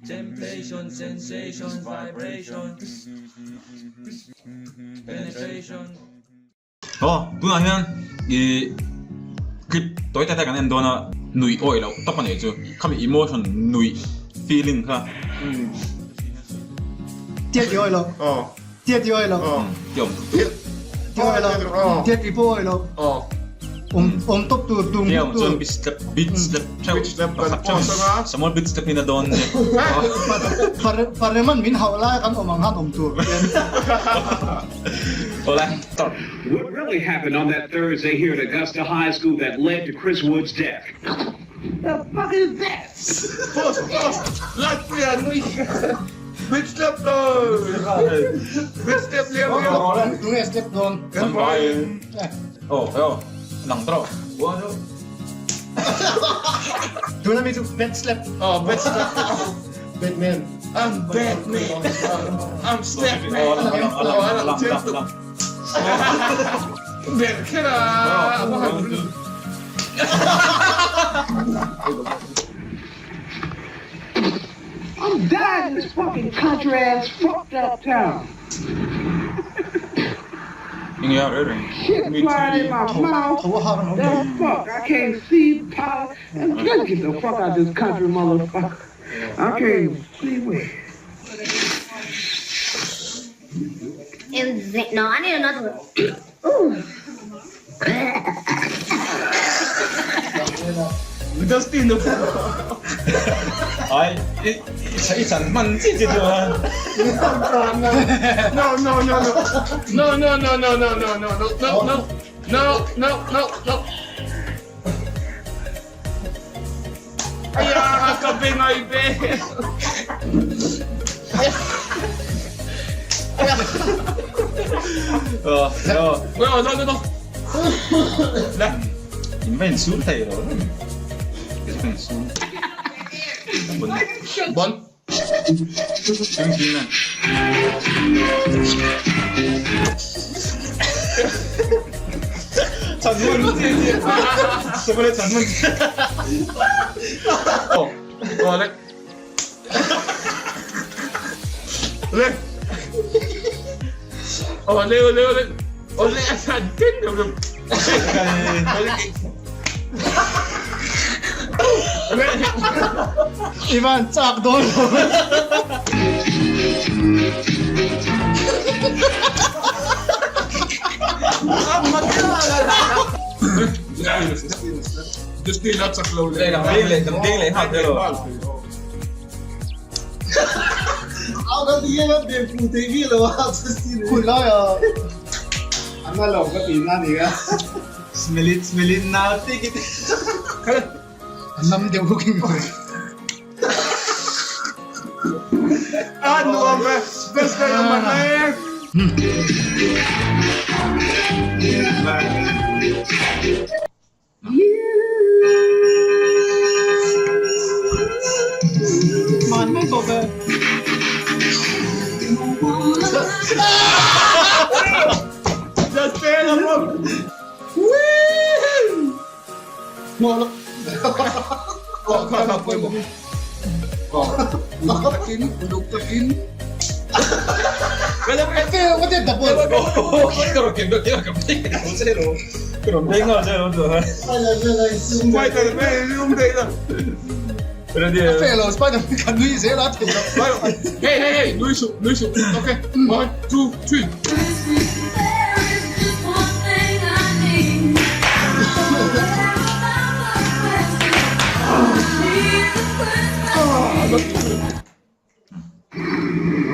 Temptation, sensation, vibration, penetration. Bunahan I clip tối tay cái này đó là nuôi oi lâu, tập này chứ, không emotion nuôi feeling ha. Tiết oi lâu. Tiết oi lâu. Giống. Tiết oi lâu. Tiết ipo oi lâu. Top tu tung. Yang zon beat step, semua beat step ini don. Pareman min hawla kan omanghan tu. Oleh, start. What really happened on that Thursday here at Augusta High School that led to Chris Wood's death? The fuck is that? Latvian, bit step down. Bit step lewat. Dua step down. Oh, nang terus. Waduh. Dua itu bed slap. Bit step. Batman. I'm Batman. I'm Snapman. Lang. Biar kira. I'm dying in this fucking country ass fucked up town. Inchhiar, Shit flying in my mouth. The fuck? I can't see power. Let's get the fuck out of this country, motherfucker. I can't see where. No, I need another one. Dustin the Ay, isang man sih tu. No. Ayah, kabing ay be. No. Lah, ini sul thầy rồi. Cái sul. Bon. Tinggi man. Chanmun sih. Sebenarnya chanmun. Lek. Lek. Oleh asadin belum. Ivan cak doon. Just need lots of flow. Gambling leh hot dulu. Ako dia lah dia putih gila wah sih. Kula ya. Ana lo ka tina ni ka. Smellit natin kita. Alam dia booking ko. Ano ang best na naman na yan? Man mo to ba? Just stay in the Mo Kala po mo. Luktakin. Kala mo ito what the double. Kira gambling. Gambling aja tu. Sumpah itu, yung day na. Pero dia. Fellow Spider-Man kan lui saya lah. Hey, Luis. Okay, 1, 2, 3.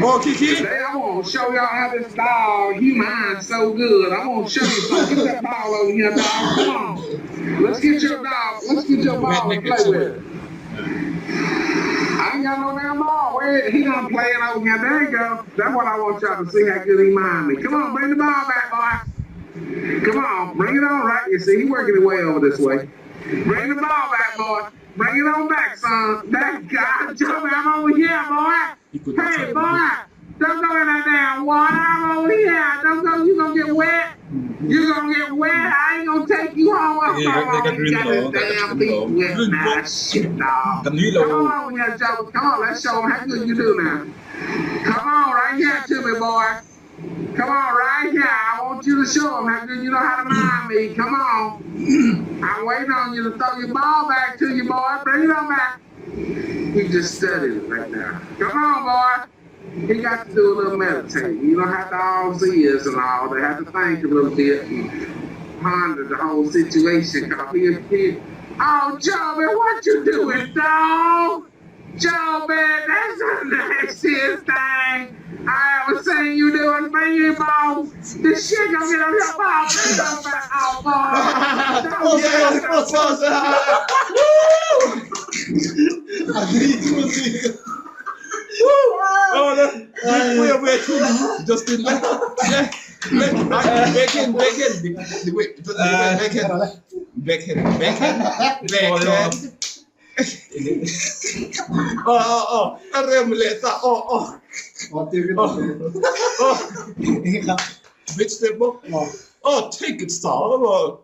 Oh, Kiki. Today I'm gonna show y'all how this dog, hman so good. I'm gonna show you. So get that ball over here, dog. Come on. Let's get your dog. Let's get your ball to play with. I ain't got no damn ball. Where he gonna play it over here? There you go. That's what I want y'all to see how good he mind me. Come on, bring the ball back, boy. Come on, bring it on right. You see, he working his way over this way. Bring the ball back, boy. Bring it on back, son. That guy jumping. I'm over here, boy. Hey, boy. Don't go in that damn water. I'm over here. Don't go. You gonna get wet. You gonna get wet. I ain't gonna take you home. They got green got though. this damn feet wet now. Shit, dog. Kan du Come lo? on, yeah, Joe. Come on, let's show them how good you do now. Come on, right here to me, boy. Come on, right here. I want you to show them how good you know how to mind me. Come on. I'm waiting on you to throw your ball back to you, boy. Bring it on back. He just studied it right now. Come on, boy. He got to do a little meditating. You don't have to all see us and all. They have to think a little bit and ponder the whole situation. Cause he, oh, Joe, man, what you doing, dog? Joe, man, that's the nastiest thing I ever seen you doing, man, ball. This shit gonna get on your ball. Oh, boy. Oh, wait. Justin, backhand. Oh, remleta. Oh. Vegetable. Oh, take it, sir. Oh.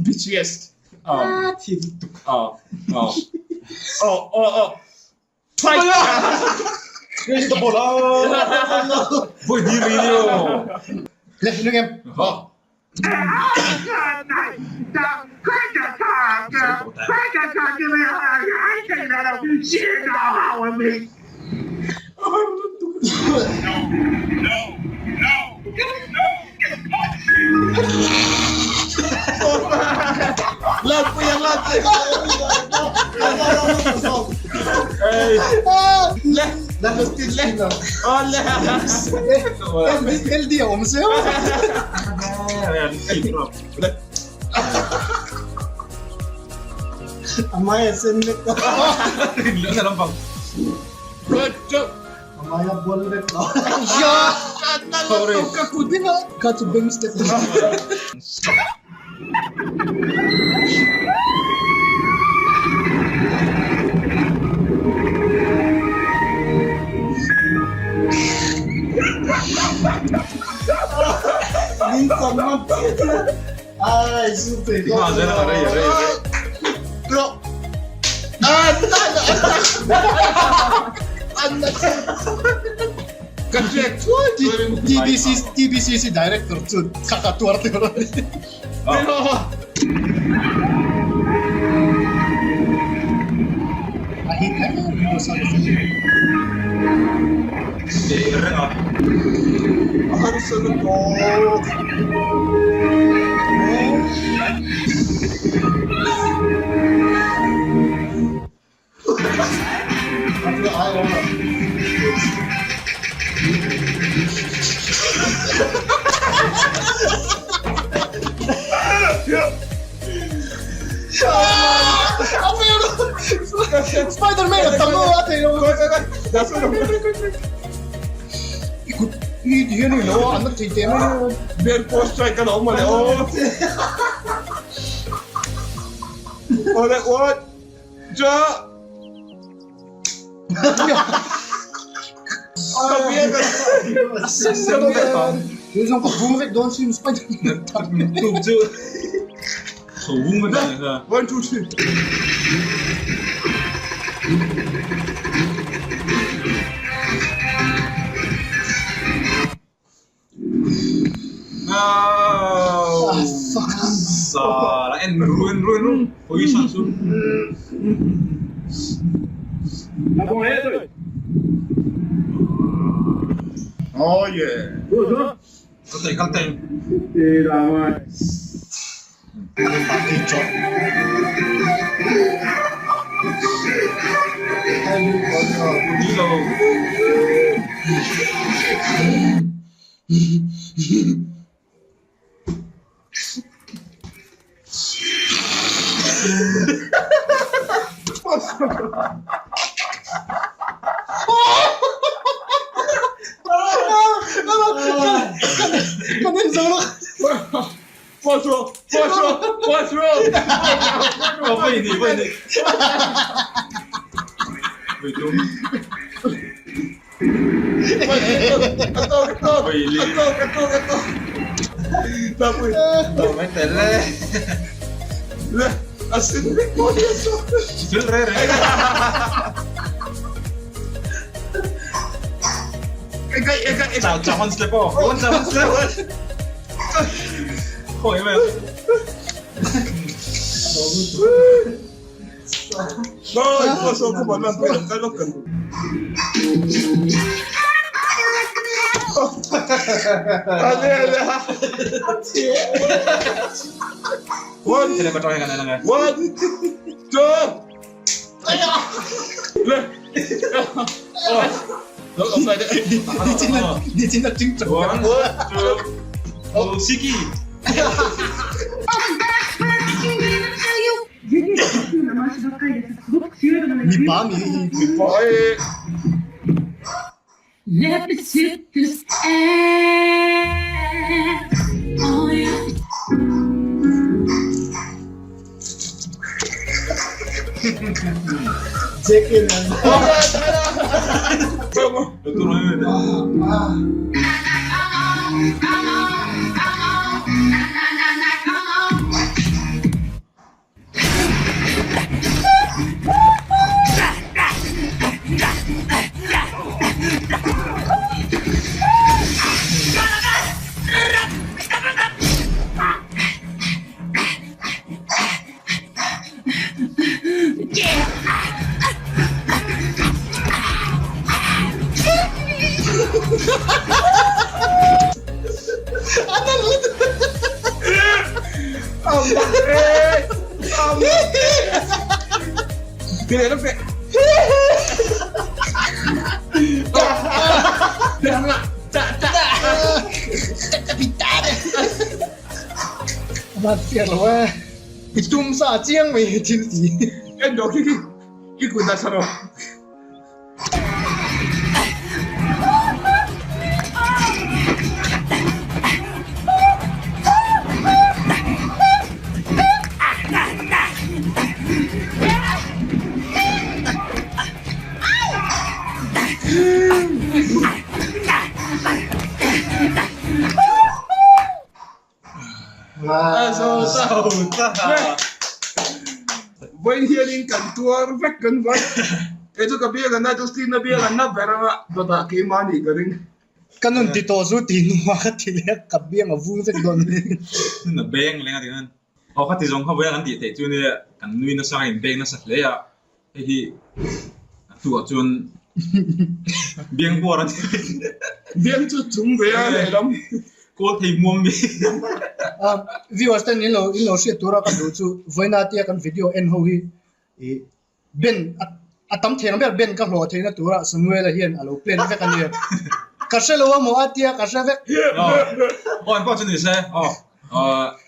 BTS. Oh. Fight. Here's the ball. Boy, di video. Let's look at him. Oh. Crank that car, girl. Crank that car. Give me a hug. I ain't taking that up. Shit, dog, out with me. Healthy om sig. Amaya sendet. Amaya bollet. Ja. Di ba? Kaç bengste. Minsan man. Ay, super. Bro. TBCC director tuh kakak tuar tuh. Akhirnya bosan sih. Harus sedekah. Spider-Man tamu aja ikut ini dia nih loh anak cewek Biar post strike kan om ada. Oh. Oleh what? Ja. 요즘 그 붕백 넌 지금 스파이더맨 Tujuh. Hubung kan? 1, 2, 3. No. Salah. And ruin. Position su. Oh yeah. Kalteng. Gilo. Kan Fourth row. Oh, wait. Wait, Ito. Tapos, May tele. asin mo yeso. still rare. Eka. Chakon slip po. Hoy, man. Ay, pasok ko ba lang pero kalok ka. Ale. Sila ko tawag ka na lang. 1, 2. Le. Look upside down. Di China ching chong. 1, 2. Oh, Siki. Mi pa mi. Ay. Let me sit this air on you. Jekin na. Ito na yun. Kaya na pe. Mat pier wa. Itum sa chiang mai tin si. Endo ki da saro. When hearing kantuar vek kan vai. Itu kabiya na just tin na biya na pero bata ki mani garing. Kanun dito zu tin wa ka tilek kabiang avung sa don. Na bang lang natin. O ka tizong ka ba kan di te tu ni kan nui na sa in bang na sa leya. Eh tu chun biang po ran. Biya tu tum biya le lam. Ko thei mom mi. Viewers tan in lo share tura ka du chu voina tia kan video en ho hi. Ben atam theng ber ben ka hlo theina tura samuel hian alo plan ve kan ni. Kaselo mo atia kasave. Oh, en po chun ni se.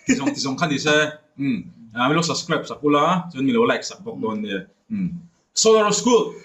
Tizong kan ni se. Mi lo subscribe sa kula, chun mi lo like sa bok don ni. Solar School.